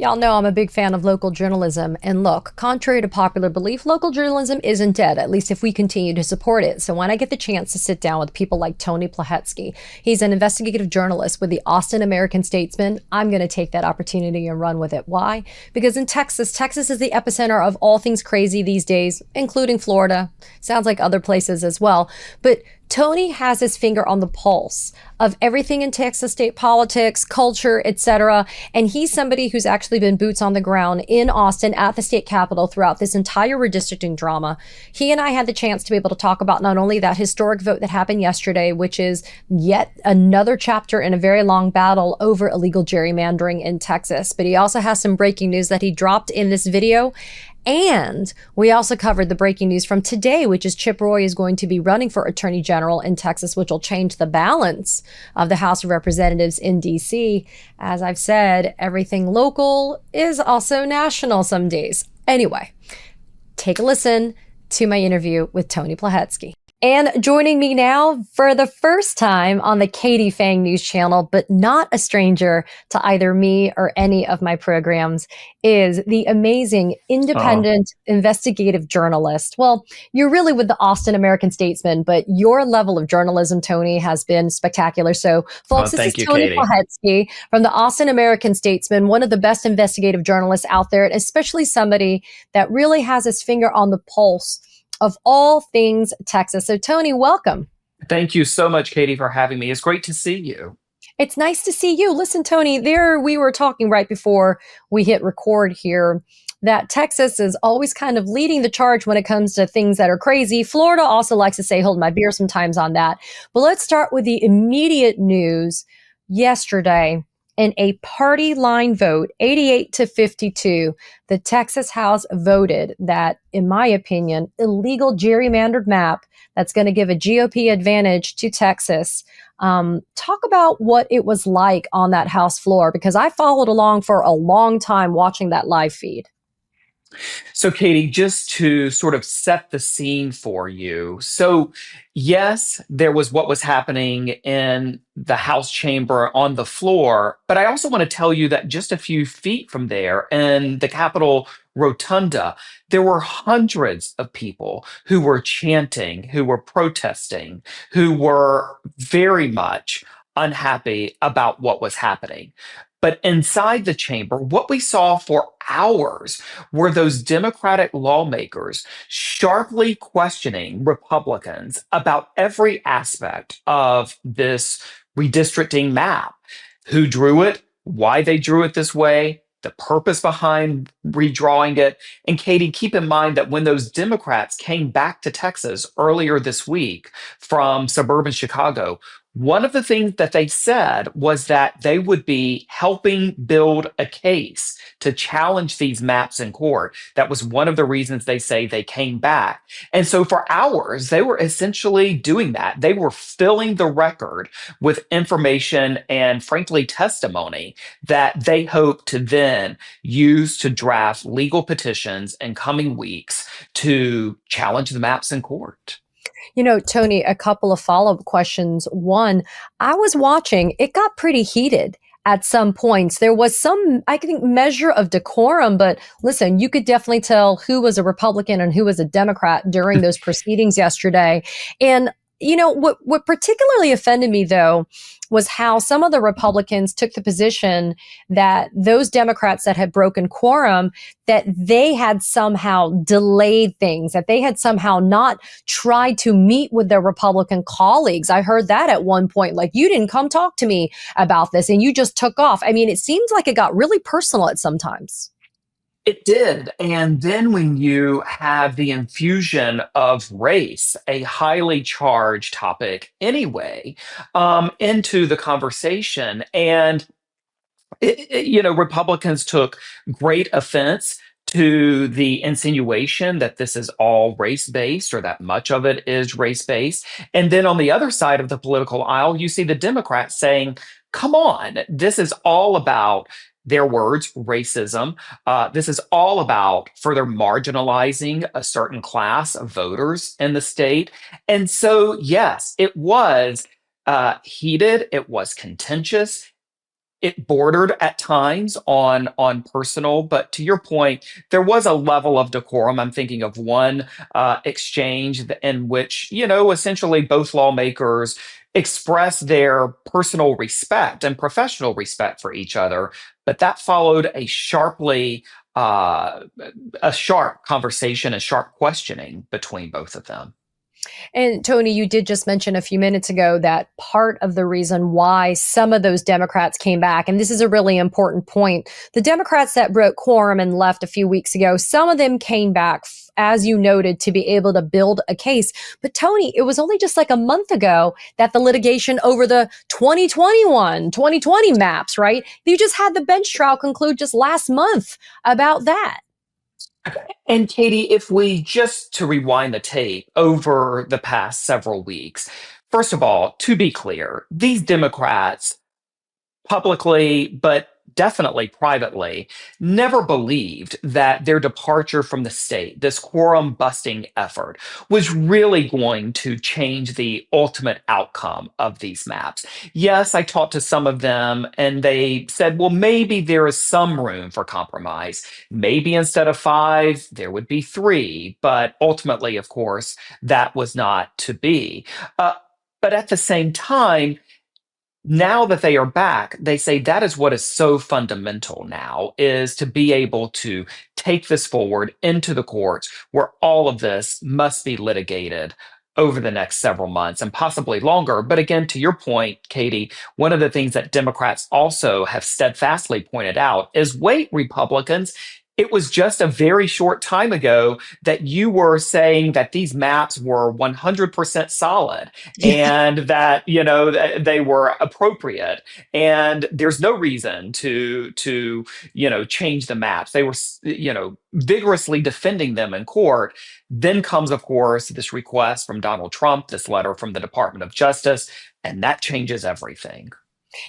Y'all know I'm a big fan of local journalism. And look, contrary to popular belief, local journalism isn't dead, at least if we continue to support it. So when I get the chance to sit down with people like Tony Plohetski, he's an investigative journalist with the Austin American-Statesman, I'm going to take that opportunity and run with it. Why? Because in Texas is the epicenter of all things crazy these days, including Florida. Sounds like other places as well. But Tony has his finger on the pulse of everything in Texas state politics, culture, etc. And he's somebody who's actually been boots on the ground in Austin at the state capitol throughout this entire redistricting drama. He and I had the chance to be able to talk about not only that historic vote that happened yesterday, which is yet another chapter in a very long battle over illegal gerrymandering in Texas, but he also has some breaking news that he dropped in this video. And we also covered the breaking news from today, which is Chip Roy is going to be running for Attorney General in Texas, which will change the balance of the House of Representatives in D.C. As I've said, everything local is also national some days. Anyway, take a listen to my interview with Tony Plohetski. And joining me now for the first time on the Katie Phang News Channel, but not a stranger to either me or any of my programs, is the amazing independent investigative journalist. Well, you're really with the Austin American-Statesman, but your level of journalism, Tony, has been spectacular. So, folks, this is Tony Plohetski from the Austin American-Statesman, one of the best investigative journalists out there, and especially somebody that really has his finger on the pulse of all things Texas. So Tony, welcome. Thank you so much, Katie, for having me. It's great to see you. It's nice to see you. Listen, Tony, we were talking right before we hit record here that Texas is always kind of leading the charge when it comes to things that are crazy. Florida also likes to say, hold my beer sometimes on that. But let's start with the immediate news yesterday. In a party line vote, 88-52, the Texas House voted that, in my opinion, illegal gerrymandered map that's going to give a GOP advantage to Texas. Talk about what it was like on that House floor, because I followed along for a long time watching that live feed. So, Katie, just to sort of set the scene for you. So, yes, there was what was happening in the House chamber on the floor, but I also want to tell you that just a few feet from there in the Capitol Rotunda, there were hundreds of people who were chanting, who were protesting, who were very much unhappy about what was happening. But inside the chamber, what we saw for hours were those Democratic lawmakers sharply questioning Republicans about every aspect of this redistricting map. Who drew it, why they drew it this way, the purpose behind redrawing it. And Katie, keep in mind that when those Democrats came back to Texas earlier this week from suburban Chicago, one of the things that they said was that they would be helping build a case to challenge these maps in court. That was one of the reasons they say they came back. And so for hours, they were essentially doing that. They were filling the record with information and, frankly, testimony that they hope to then use to draft legal petitions in coming weeks to challenge the maps in court. You know, Tony, a couple of follow-up questions. One, I was watching, it got pretty heated at some points. There was some, I think, measure of decorum, but listen, you could definitely tell who was a Republican and who was a Democrat during those proceedings yesterday. And you know, what particularly offended me, though, was how some of the Republicans took the position that those Democrats that had broken quorum, that they had somehow delayed things, that they had somehow not tried to meet with their Republican colleagues. I heard that at one point, like, you didn't come talk to me about this and you just took off. I mean, it seems like it got really personal at some times. It did. And then when you have the infusion of race, a highly charged topic anyway, into the conversation, and Republicans took great offense to the insinuation that this is all race-based or that much of it is race-based. And then on the other side of the political aisle, you see the Democrats saying, come on, this is all about, their words, racism. This is all about further marginalizing a certain class of voters in the state. And so, yes, it was heated. It was contentious. it bordered at times on personal, but to your point, there was a level of decorum. I'm thinking of one exchange in which, essentially both lawmakers expressed their personal respect and professional respect for each other, but that followed uh, a sharp conversation, a sharp questioning between both of them. And Tony, you did just mention a few minutes ago that part of the reason why some of those Democrats came back, and this is a really important point, the Democrats that broke quorum and left a few weeks ago, some of them came back, as you noted, to be able to build a case. But Tony, it was only just like a month ago that the litigation over the 2020 maps, right? You just had the bench trial conclude just last month about that. And Katie, if we just to rewind the tape over the past several weeks, first of all, to be clear, these Democrats publicly, but definitely privately, never believed that their departure from the state, this quorum busting effort, was really going to change the ultimate outcome of these maps. Yes, I talked to some of them and they said, well, maybe there is some room for compromise. Maybe instead of five, there would be three. But ultimately, of course, that was not to be. Uh, but at the same time, now that they are back, they say that is what is so fundamental now is to be able to take this forward into the courts where all of this must be litigated over the next several months and possibly longer. But again, to your point, Katie, one of the things that Democrats also have steadfastly pointed out is wait, Republicans. It was just a very short time ago that you were saying that these maps were 100% solid Yeah. and that they were appropriate, and there's no reason to change the maps. They were vigorously defending them in court. Then comes, of course, this request from Donald Trump, this letter from the Department of Justice, and that changes everything.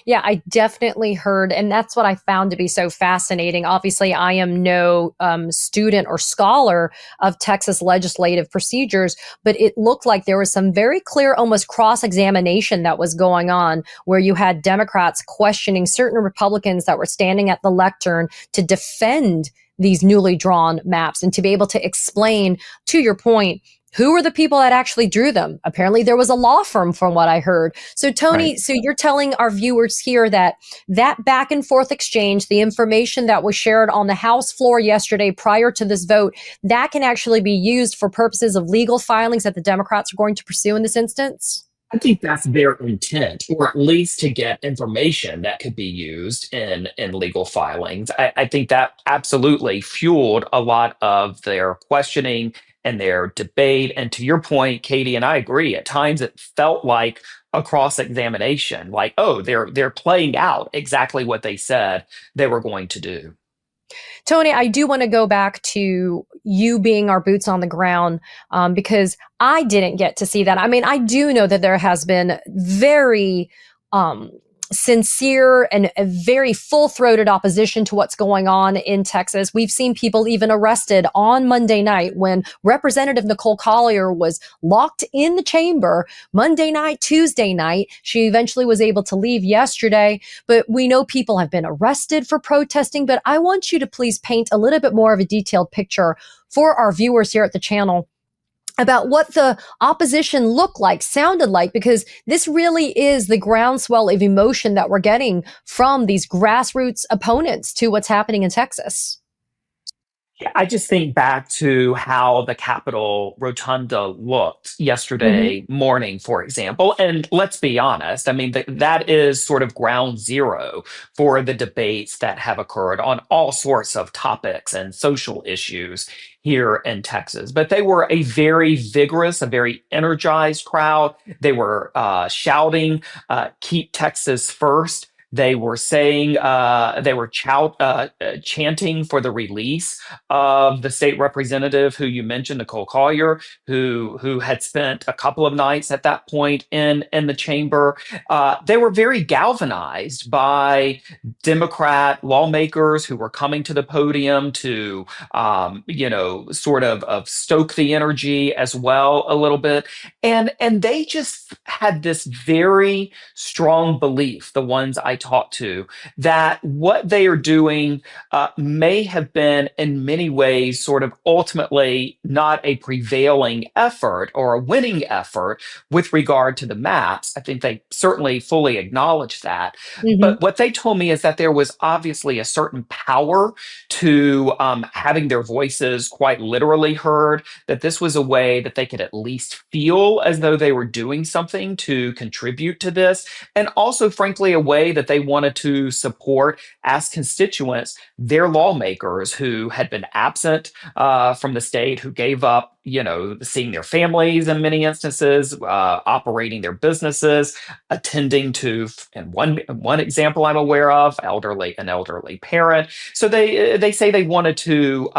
Yeah, I definitely heard, and that's what I found to be so fascinating. Obviously, I am no student or scholar of Texas legislative procedures, but it looked like there was some very clear, almost cross examination that was going on, where you had Democrats questioning certain Republicans that were standing at the lectern to defend these newly drawn maps and to be able to explain, to your point, who were the people that actually drew them? Apparently, there was a law firm, from what I heard. So, Right. Tony, so you're telling our viewers here that that back and forth exchange, the information that was shared on the House floor yesterday prior to this vote, that can actually be used for purposes of legal filings that the Democrats are going to pursue in this instance? I think that's their intent, or at least to get information that could be used in legal filings. I think that absolutely fueled a lot of their questioning and their debate. And to your point, Katie, and I agree, at times it felt like a cross-examination, like, oh, they're playing out exactly what they said they were going to do. Tony, I do want to go back to you being our boots on the ground, because I didn't get to see that. I mean, I do know that there has been very um, sincere and a very full throated opposition to what's going on in Texas. We've seen people even arrested on Monday night when Representative Nicole Collier was locked in the chamber Monday night, Tuesday night. She eventually was able to leave yesterday, but we know people have been arrested for protesting. But I want you to please paint a little bit more of a detailed picture for our viewers here at the channel about what the opposition looked like, sounded like, because this really is the groundswell of emotion that we're getting from these grassroots opponents to what's happening in Texas. Yeah, I just think back to how the Capitol Rotunda looked Mhm. yesterday morning, for example. And let's be honest, I mean, that is sort of ground zero for the debates that have occurred on all sorts of topics and social issues here in Texas. But they were a very vigorous, a very energized crowd. They were shouting, keep Texas first. They were saying, they were chanting for the release of the state representative who you mentioned, Nicole Collier, who had spent a couple of nights at that point in the chamber. They were very galvanized by Democrat lawmakers who were coming to the podium to, sort of stoke the energy as well a little bit, and they just had this very strong belief. The ones I talked to that what they are doing may have been in many ways sort of ultimately not a prevailing effort or a winning effort with regard to the maps. I think they certainly fully acknowledge that. Hmm. But what they told me is that there was obviously a certain power to having their voices quite literally heard, that this was a way that they could at least feel as though they were doing something to contribute to this. And also, frankly, a way that they wanted to support as constituents their lawmakers who had been absent from the state, who gave up, seeing their families in many instances, operating their businesses, attending to, and one example I'm aware of, an elderly parent. So they say they wanted to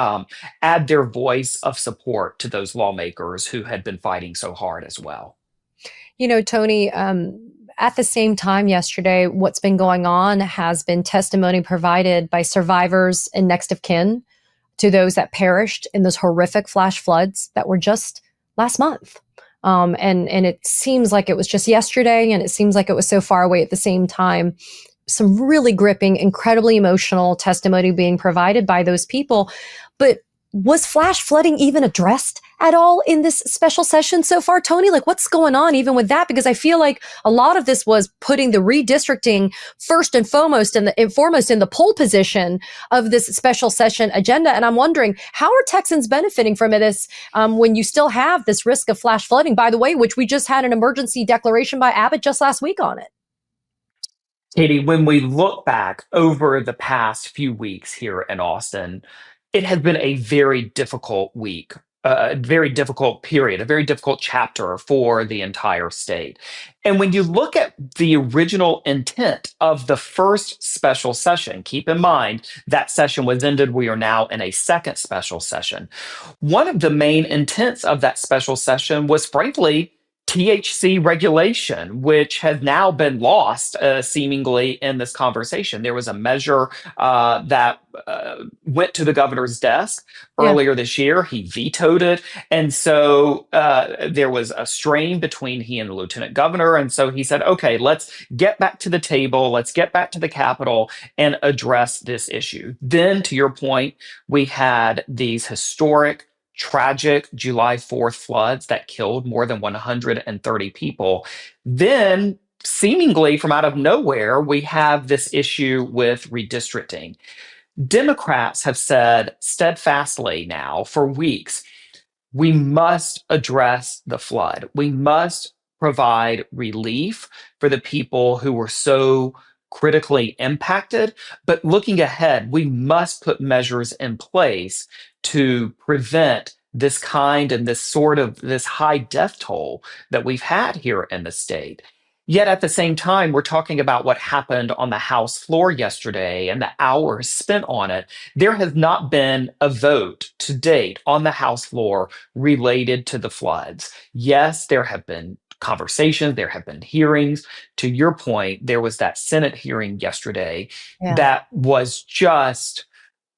add their voice of support to those lawmakers who had been fighting so hard as well. Tony, at the same time yesterday, what's been going on has been testimony provided by survivors and next of kin to those that perished in those horrific flash floods that were just last month. And it seems like it was just yesterday, and it seems like it was so far away at the same time. Some really gripping, incredibly emotional testimony being provided by those people. But was flash flooding even addressed at all in this special session so far, Tony? Like, what's going on even with that? Because I feel like a lot of this was putting the redistricting first and foremost in the pole position of this special session agenda. And I'm wondering, how are Texans benefiting from this when you still have this risk of flash flooding, by the way, which we just had an emergency declaration by Abbott just last week on it? Katie, when we look back over the past few weeks here in Austin, it has been a very difficult week, a very difficult period, a very difficult chapter for the entire state. And when you look at the original intent of the first special session, keep in mind that session was ended. We are now in a second special session. One of the main intents of that special session was, frankly, THC regulation, which has now been lost seemingly in this conversation. There was a measure that went to the governor's desk Yeah. earlier this year. He vetoed it. And so there was a strain between he and the lieutenant governor. And so he said, okay, let's get back to the table. Let's get back to the Capitol and address this issue. Then, to your point, we had these historic tragic July 4th floods that killed more than 130 people. Then, seemingly from out of nowhere, we have this issue with redistricting. Democrats have said steadfastly now for weeks, we must address the flood. We must provide relief for the people who were so critically impacted. But looking ahead, we must put measures in place to prevent this kind and this high death toll that we've had here in the state. Yet at the same time, we're talking about what happened on the House floor yesterday and the hours spent on it. There has not been a vote to date on the House floor related to the floods. Yes, there have been conversations, there have been hearings. To your point, there was that Senate hearing yesterday Yeah. that was just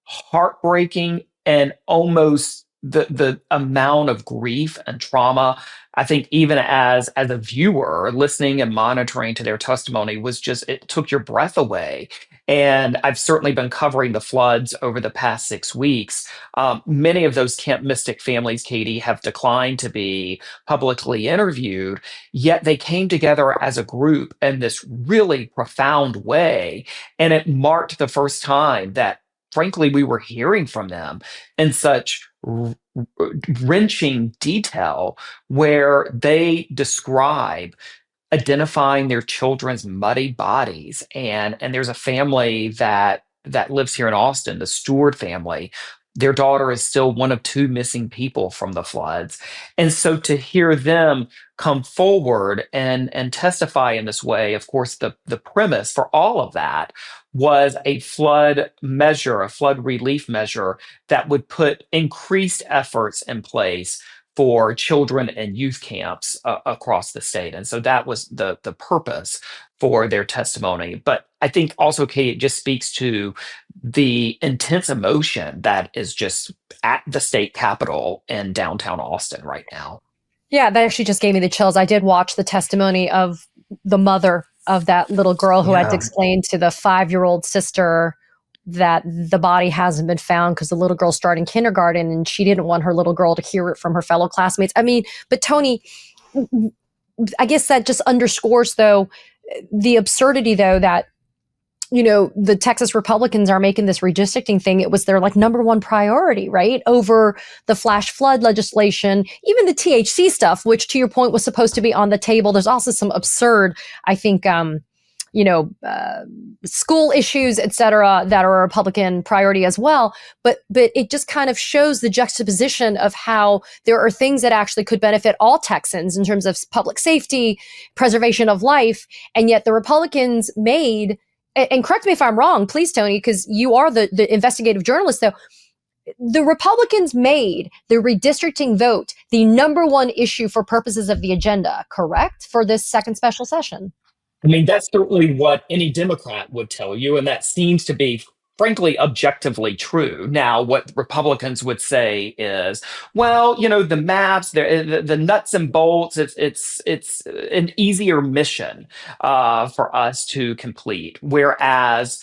heartbreaking, and almost the amount of grief and trauma, I think, even as a viewer listening and monitoring to their testimony, was just, it took your breath away. And I've certainly been covering the floods over the past 6 weeks. Many of those Camp Mystic families, Katie, have declined to be publicly interviewed, yet they came together as a group in this really profound way. And it marked the first time that, frankly, we were hearing from them in such wrenching detail, where they describe identifying their children's muddy bodies. And there's a family that lives here in Austin, the Stewart family. Their daughter is still one of two missing people from the floods. And so to hear them come forward and testify in this way, of course, the premise for all of that was a flood measure, a flood relief measure that would put increased efforts in place for children and youth camps across the state. And so that was the purpose for their testimony. But I think also, Kate, it just speaks to the intense emotion that is just at the state capitol in downtown Austin right now. Yeah, that actually just gave me the chills. I did watch the testimony of the mother of that little girl who had to Yeah. explain to the 5-year-old sister that the body hasn't been found because the little girl's starting kindergarten and she didn't want her little girl to hear it from her fellow classmates. I mean, but Tony, I guess that just underscores, though, the absurdity, though, that the Texas Republicans are making this redistricting thing. It was their like number one priority, right? Over the flash flood legislation, even the THC stuff, which to your point was supposed to be on the table. There's also some absurd, I think, school issues, et cetera, that are a Republican priority as well. But it just kind of shows the juxtaposition of how there are things that actually could benefit all Texans in terms of public safety, preservation of life. And yet the Republicans made, and correct me if I'm wrong, please, Tony, because you are the investigative journalist, though. The Republicans made the redistricting vote the number one issue for purposes of the agenda, correct? For this second special session. I mean, that's certainly what any Democrat would tell you, and that seems to be, frankly, objectively true. Now, what Republicans would say is, well, the maps, the nuts and bolts, it's an easier mission for us to complete. Whereas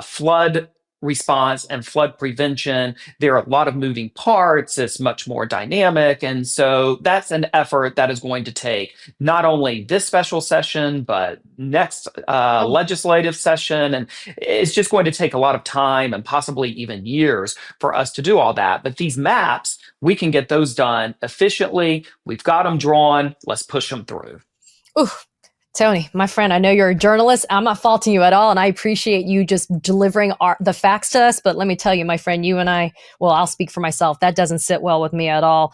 flood response and flood prevention, there are a lot of moving parts. It's much more dynamic, and so that's an effort that is going to take not only this special session, but next legislative session. And it's just going to take a lot of time and possibly even years for us to do all that. But these maps, we can get those done efficiently. We've got them drawn. Let's push them through. Oof. Tony, my friend, I know you're a journalist. I'm not faulting you at all, and I appreciate you just delivering the facts to us. But let me tell you, my friend, you and I, well, I'll speak for myself. That doesn't sit well with me at all.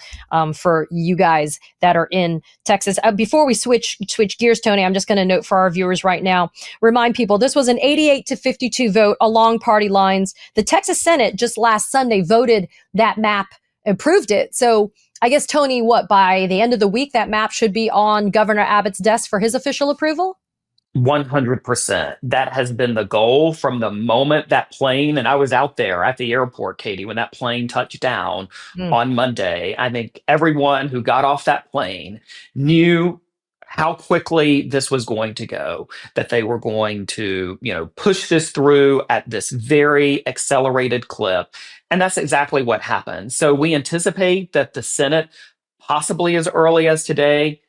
For you guys that are in Texas, before we switch gears, Tony, I'm just going to note for our viewers right now, remind people this was an 88-52 vote along party lines. The Texas Senate just last Sunday voted that map, approved it. So I guess, Tony, by the end of the week, that map should be on Governor Abbott's desk for his official approval? 100%. That has been the goal from the moment that plane, and I was out there at the airport, Katie, when that plane touched down on Monday. I think everyone who got off that plane knew how quickly this was going to go, that they were going to, push this through at this very accelerated clip. And that's exactly what happened. So we anticipate that the Senate, possibly as early as today,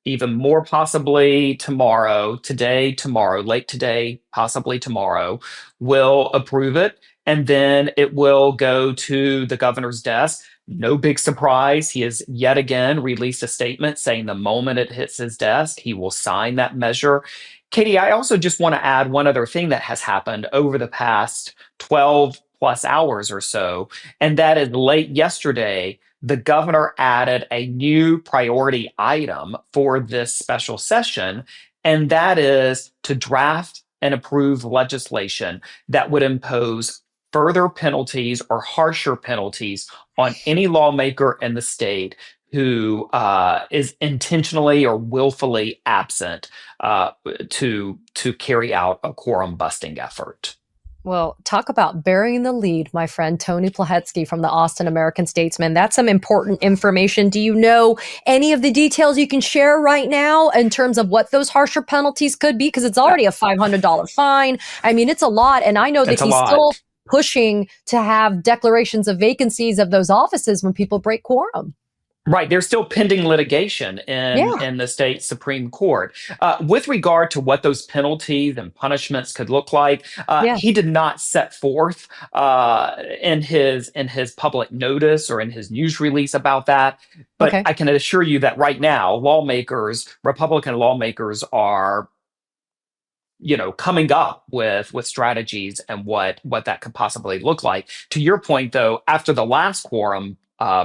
even more possibly tomorrow, late today, possibly tomorrow, will approve it. And then it will go to the governor's desk. No big surprise. He has yet again released a statement saying the moment it hits his desk, he will sign that measure. Katie, I also just want to add one other thing that has happened over the past 12 plus hours or so, and that is late yesterday, the governor added a new priority item for this special session, and that is to draft and approve legislation that would impose further penalties or harsher penalties on any lawmaker in the state who is intentionally or willfully absent to carry out a quorum busting effort. Well, talk about burying the lead, my friend Tony Plohetski from the Austin American-Statesman. That's some important information. Do you know any of the details you can share right now in terms of what those harsher penalties could be? Because it's already a $500 fine. I mean, it's a lot. And I know that he's still pushing to have declarations of vacancies of those offices when people break quorum. Right. There's still pending litigation in the state Supreme Court. With regard to what those penalties and punishments could look like, he did not set forth in his public notice or in his news release about that. But I can assure you that right now, Republican lawmakers are coming up with strategies and what that could possibly look like. To your point, though, after the last quorum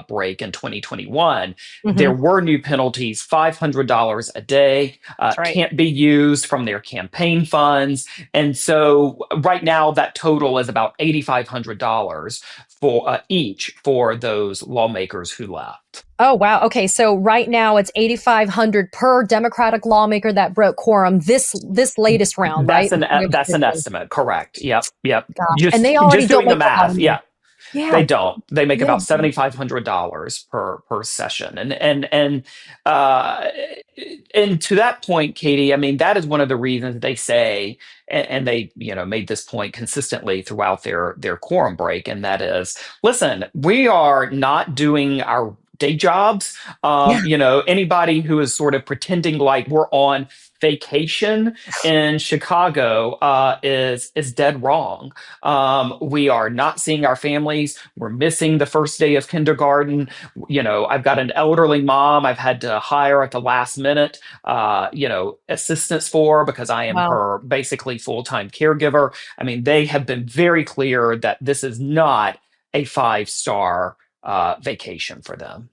break in 2021, there were new penalties, $500 a day, can't be used from their campaign funds. And so right now that total is about $8,500 for each for those lawmakers who left. Oh, wow. Okay. So right now it's $8,500 per Democratic lawmaker that broke quorum this latest round, that's right? That's an estimate. Correct. Yep. Gosh. And they already just doing the math. Yeah. Yeah. They don't. They make Yeah. about $7,500 per session, uh, and to that point, Katie, I mean that is one of the reasons they say, and they made this point consistently throughout their quorum break, and that is, listen, we are not doing our day jobs. Yeah. Anybody who is sort of pretending like we're on vacation in Chicago is dead wrong. We are not seeing our families. We're missing the first day of kindergarten. I've got an elderly mom I've had to hire at the last minute, assistance for because I am Wow. her basically full-time caregiver. I mean, they have been very clear that this is not a five-star vacation for them.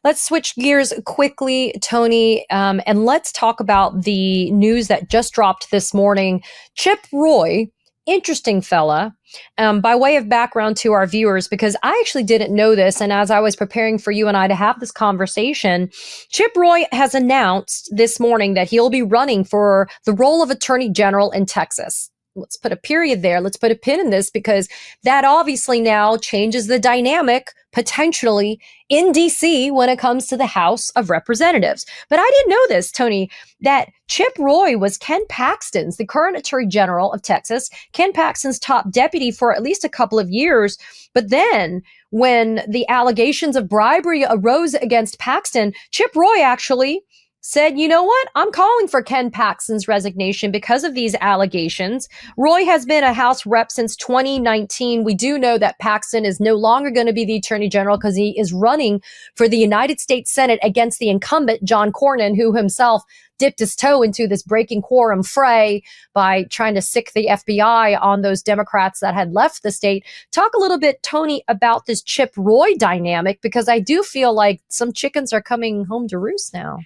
Let's switch gears quickly, Tony, and let's talk about the news that just dropped this morning. Chip Roy, interesting fella. By way of background to our viewers, because I actually didn't know this, and as I was preparing for you and I to have this conversation, Chip Roy has announced this morning that he'll be running for the role of Attorney General in Texas. Let's put a period there. Let's put a pin in this because that obviously now changes the dynamic potentially in DC when it comes to the House of Representatives. But I didn't know this, Tony, that Chip Roy was Ken Paxton's, the current Attorney General of Texas, Ken Paxton's top deputy for at least a couple of years. But then when the allegations of bribery arose against Paxton, Chip Roy actually said, you know what? I'm calling for Ken Paxton's resignation because of these allegations. Roy has been a House rep since 2019. We do know that Paxton is no longer going to be the Attorney General because he is running for the United States Senate against the incumbent, John Cornyn, who himself dipped his toe into this breaking quorum fray by trying to sick the FBI on those Democrats that had left the state. Talk a little bit, Tony, about this Chip Roy dynamic, because I do feel like some chickens are coming home to roost now.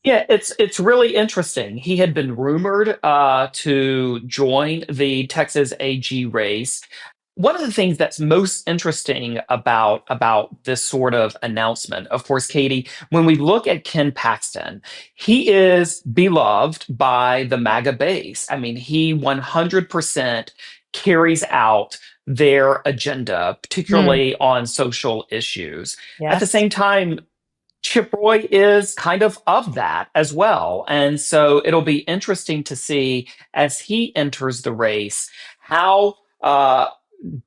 Yeah, it's really interesting. He had been rumored to join the Texas AG race. One of the things that's most interesting about this sort of announcement, of course, Katie, when we look at Ken Paxton, he is beloved by the MAGA base. I mean, he 100% carries out their agenda, Hmm. particularly on social issues. At the Yes. same time, Chip Roy is kind of that as well. And so it'll be interesting to see as he enters the race how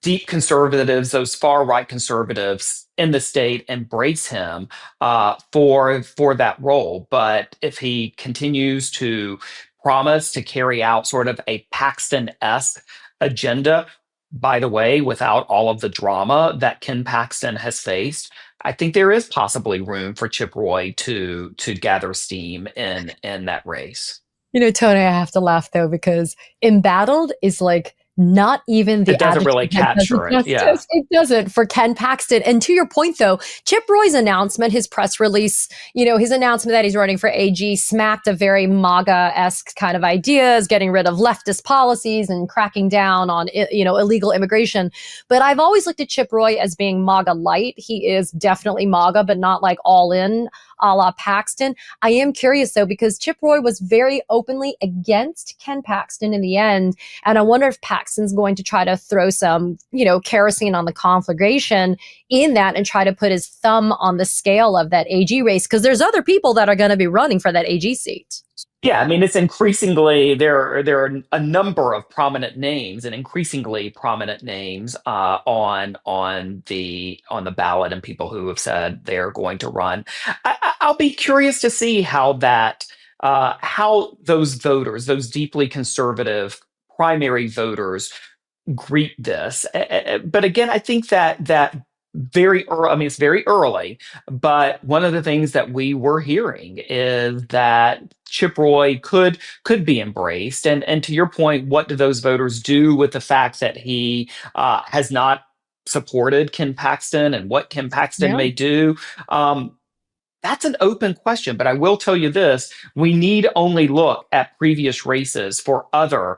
deep conservatives, those far right conservatives in the state, embrace him for that role. But if he continues to promise to carry out sort of a Paxton-esque agenda, by the way, without all of the drama that Ken Paxton has faced, I think there is possibly room for Chip Roy to gather steam in that race. You know, Tony, I have to laugh though, because embattled is like not even the It doesn't adjective really that does it capture it. Yeah. justice. It doesn't for Ken Paxton. And to your point though, Chip Roy's announcement, his press release, his announcement that he's running for AG smacked of very MAGA-esque kind of ideas, getting rid of leftist policies and cracking down on, illegal immigration. But I've always looked at Chip Roy as being MAGA light. He is definitely MAGA, but not like all in a la Paxton. I am curious though, because Chip Roy was very openly against Ken Paxton in the end. And I wonder if Paxton's going to try to throw some, kerosene on the conflagration in that and try to put his thumb on the scale of that AG race. Because there's other people that are going to be running for that AG seat. Yeah, I mean, it's increasingly there are a number of prominent names and increasingly prominent names on the ballot and people who have said they're going to run. I'll be curious to see how those voters, those deeply conservative primary voters, greet this. But again, I think that very early, I mean, it's very early, but one of the things that we were hearing is that Chip Roy could be embraced. And to your point, what do those voters do with the fact that he has not supported Ken Paxton and what Ken Paxton Yeah. may do? That's an open question, but I will tell you this: we need only look at previous races for other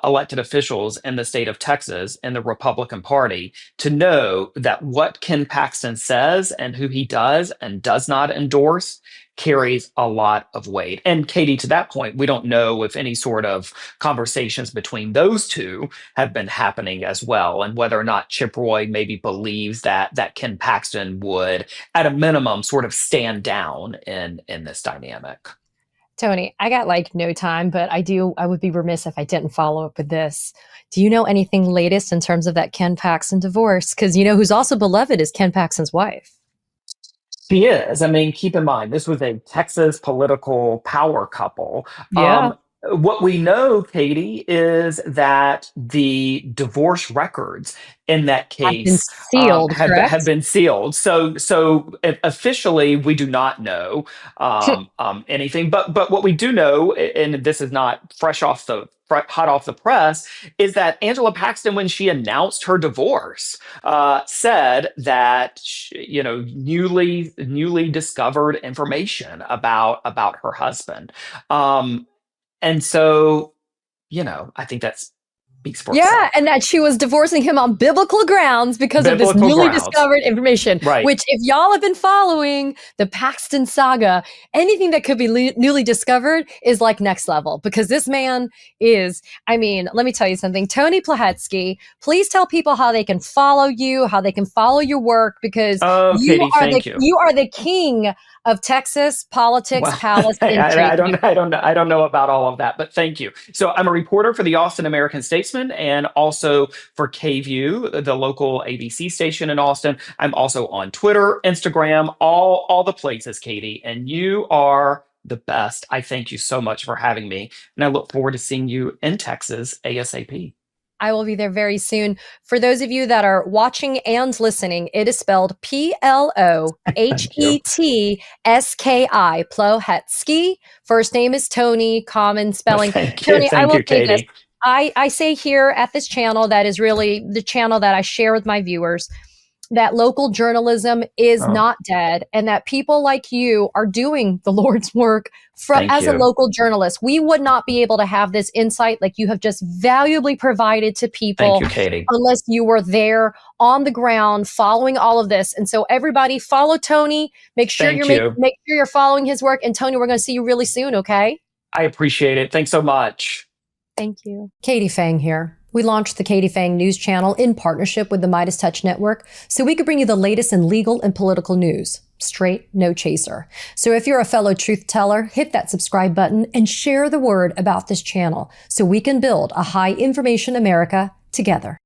elected officials in the state of Texas in the Republican Party to know that what Ken Paxton says and who he does and does not endorse carries a lot of weight. And Katie, to that point, we don't know if any sort of conversations between those two have been happening as well, and whether or not Chip Roy maybe believes that Ken Paxton would, at a minimum, sort of stand down in this dynamic. Tony, I got like no time, but I would be remiss if I didn't follow up with this. Do you know anything latest in terms of that Ken Paxton divorce? Because you know who's also beloved is Ken Paxton's wife. She is. I mean, keep in mind, this was a Texas political power couple. Yeah. What we know, Katie, is that the divorce records in that I've been case sealed, have correct? been sealed. So officially, we do not know anything. But what we do know, and this is not hot off the press, is that Angela Paxton, when she announced her divorce, said that newly discovered information about her husband. And so, I think that speaks for Yeah, and itself. that she was divorcing him on biblical grounds because of this Biblical newly grounds. discovered information, Right. which if y'all have been following the Paxton saga, anything that could be newly discovered is like next level because this man is, I mean, let me tell you something. Tony Plohetski, please tell people how they can follow you, how they can follow your work because Oh, Katie, thank you. you are the king of Texas politics, Well, palace, and I trade don't, unions. I don't know about all of that, but thank you. So I'm a reporter for the Austin American Statesman and also for KView, the local ABC station in Austin. I'm also on Twitter, Instagram, all the places, Katie. And you are the best. I thank you so much for having me, and I look forward to seeing you in Texas ASAP. I will be there very soon. For those of you that are watching and listening, it is spelled Thank you. Plohetski, Plohetski. First name is Tony, common spelling. Tony, I Thank will you, say this. Katie. I say here at this channel, that is really the channel that I share with my viewers, that local journalism is Oh, not dead and that people like you are doing the Lord's work thank as a you. local journalist. We would not be able to have this insight like you have just valuably provided to Thank people you, Katie. unless you were there on the ground following all of this. And so everybody follow Tony, Thank you. make sure you're following his work. And Tony, we're going to see you really soon. Okay. I appreciate it. Thanks so much. Thank you. Katie Phang here. We launched the Katie Phang News Channel in partnership with the Midas Touch Network so we could bring you the latest in legal and political news. Straight, no chaser. So if you're a fellow truth teller, hit that subscribe button and share the word about this channel so we can build a high information America together.